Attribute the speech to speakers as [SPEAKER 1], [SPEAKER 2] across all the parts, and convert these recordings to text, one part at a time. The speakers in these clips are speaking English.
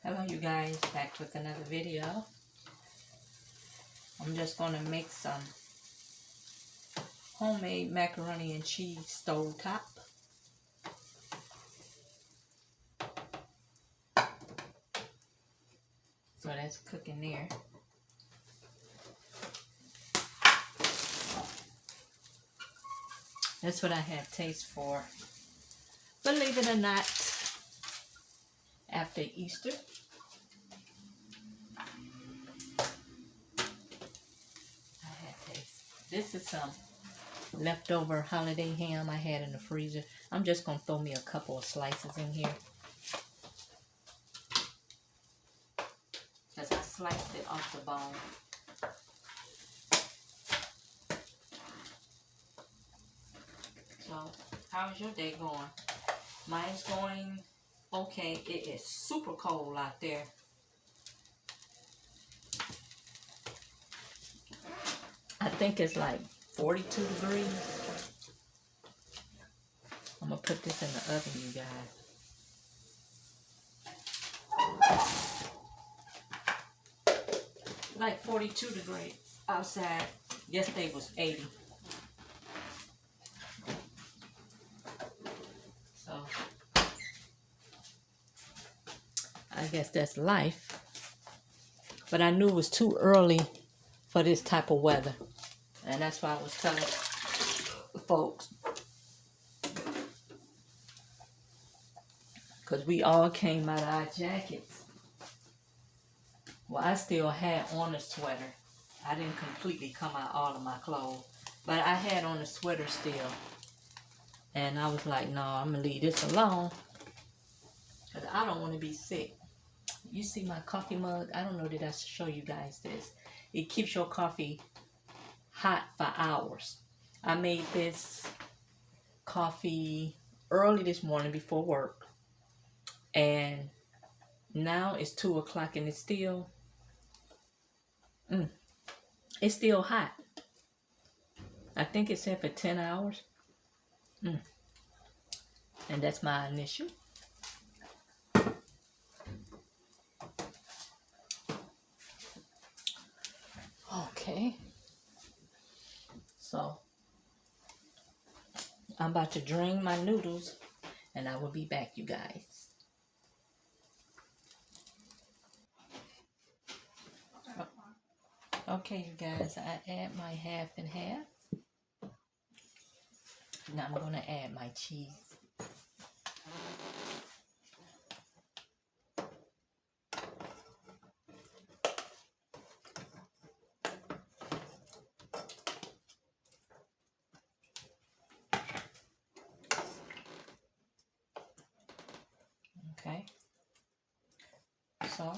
[SPEAKER 1] Hello you guys, back with another video. I'm just going to make some homemade macaroni and cheese stove top. So that's cooking there. That's what I have taste for. Believe it or not, after Easter. I have taste. This is some leftover holiday ham I had in the freezer. I'm just going to throw me a couple of slices in here. Because I sliced it off the bone. So, how's your day going? Mine's going okay. It is super cold out there. I think it's like 42 degrees. I'm going to put this in the oven, you guys. Like 42 degrees outside. Yesterday was 80. So, I guess that's life. But I knew it was too early for this type of weather. And that's why I was telling folks. Because we all came out of our jackets. Well, I still had on a sweater. I didn't completely come out all of my clothes. But I had on a sweater still. And I was like, no, I'm going to leave this alone. Because I don't want to be sick. You see my coffee mug? I don't know did I show you guys this. It keeps your coffee hot for hours. I made this coffee early this morning before work. And now it's 2 o'clock and it's still hot. I think it's set for 10 hours. And that's my initial. Okay. So, I'm about to drain my noodles and I will be back, you guys. Okay, you guys, I add my half and half. Now I'm going to add my cheese. Okay. So,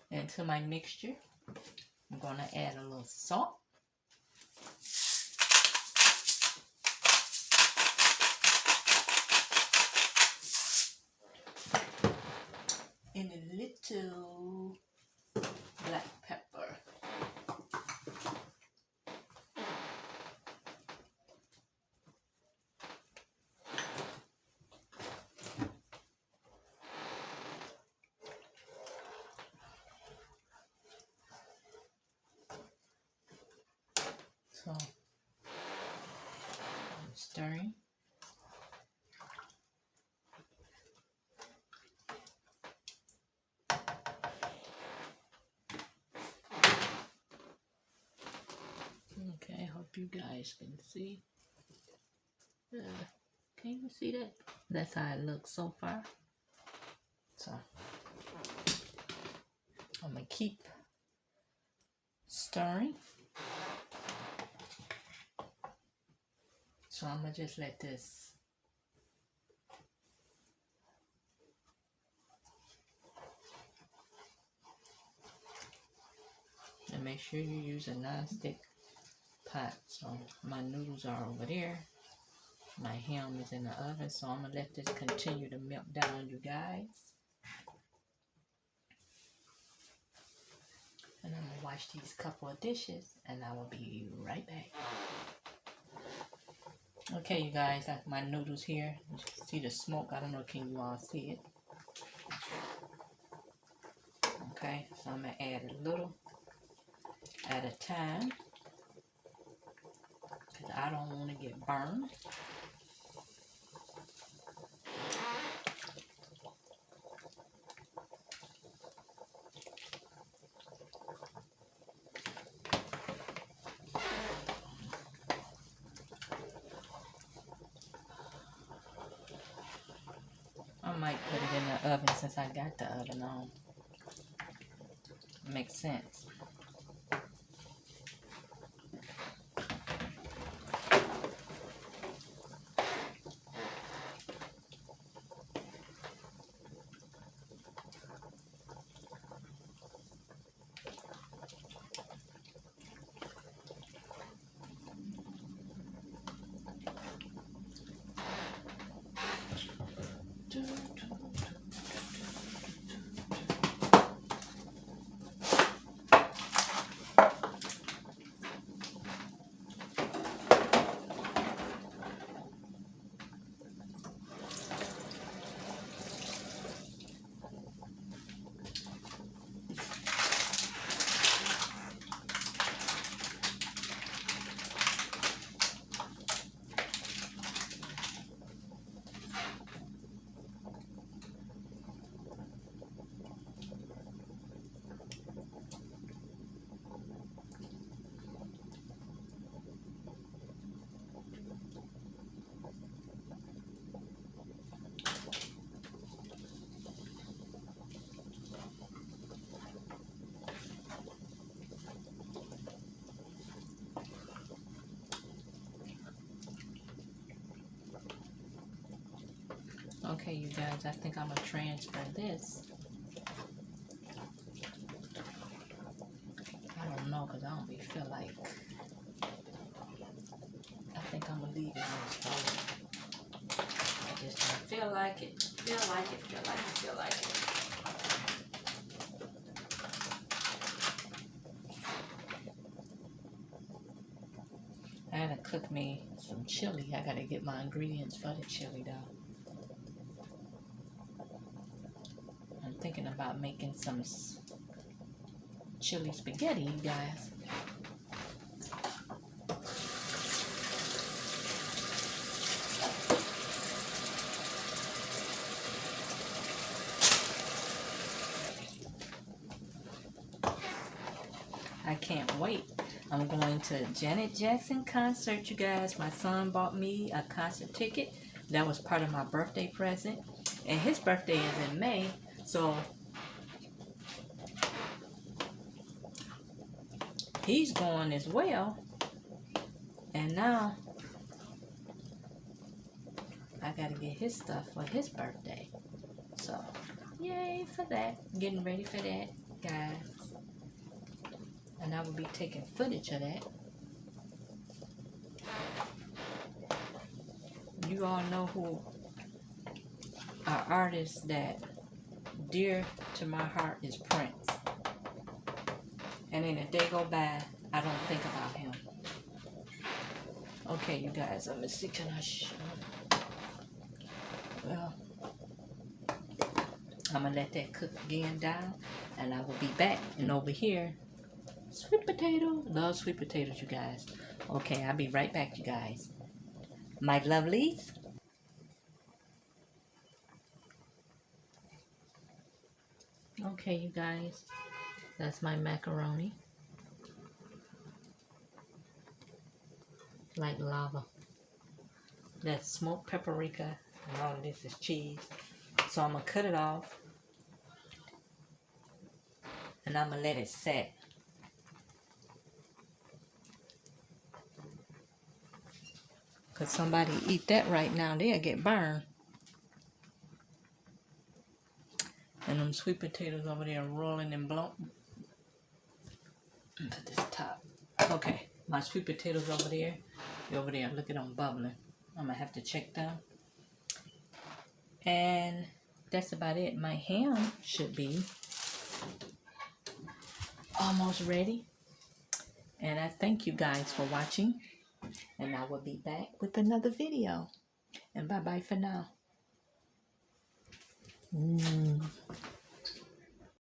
[SPEAKER 1] into my mixture, I'm going to add a little salt. And a little black pepper. So, I'm stirring. Okay, I hope you guys can see. Can you see that? That's how it looks so far. So, I'm going to keep stirring. So, I'm going to just let this and make sure you use a non-stick pot. So my noodles are over there. My ham is in the oven, so I'm going to let this continue to melt down, you guys. And I'm going to wash these couple of dishes, and I will be right back. Okay, you guys, I have my noodles here. You can see the smoke. I don't know, can you all see it? Okay, so I'm going to add a little at a time because I don't want to get burned. I might put it in the oven since I got the oven on. Makes sense. Okay, you guys, I think I'm going to transfer this. I don't know, because I don't really feel like... I think I'm going to leave it on the stove. I just don't feel like it. Feel like it. I had to cook me some chili. I got to get my ingredients for the chili, though. I'm thinking about making some chili spaghetti, you guys. I can't wait. I'm going to Janet Jackson concert, you guys. My son bought me a concert ticket. That was part of my birthday present. And his birthday is in May. So he's going as well. And now I gotta get his stuff for his birthday. So yay for that. Getting ready for that, guys. And I will be taking footage of that. You all know who our artist that dear to my heart is Prince. And in a day go by, I don't think about him. Okay, you guys, I'm gonna see, can I show? Well, I'm gonna let that cook again down, and I will be back. And over here, sweet potato. Love sweet potatoes, you guys. Okay, I'll be right back, you guys. My lovelies. Okay, you guys. That's my macaroni. Like lava. That's smoked paprika. And all of this is cheese. So I'm going to cut it off. And I'm going to let it set. Because somebody eat that right now, they'll get burned. And them sweet potatoes over there rolling and blowing. Put this top. Okay, my sweet potatoes over there. They're over there. Look at them bubbling. I'm going to have to check them. And that's about it. My ham should be almost ready. And I thank you guys for watching. And I will be back with another video. And bye-bye for now.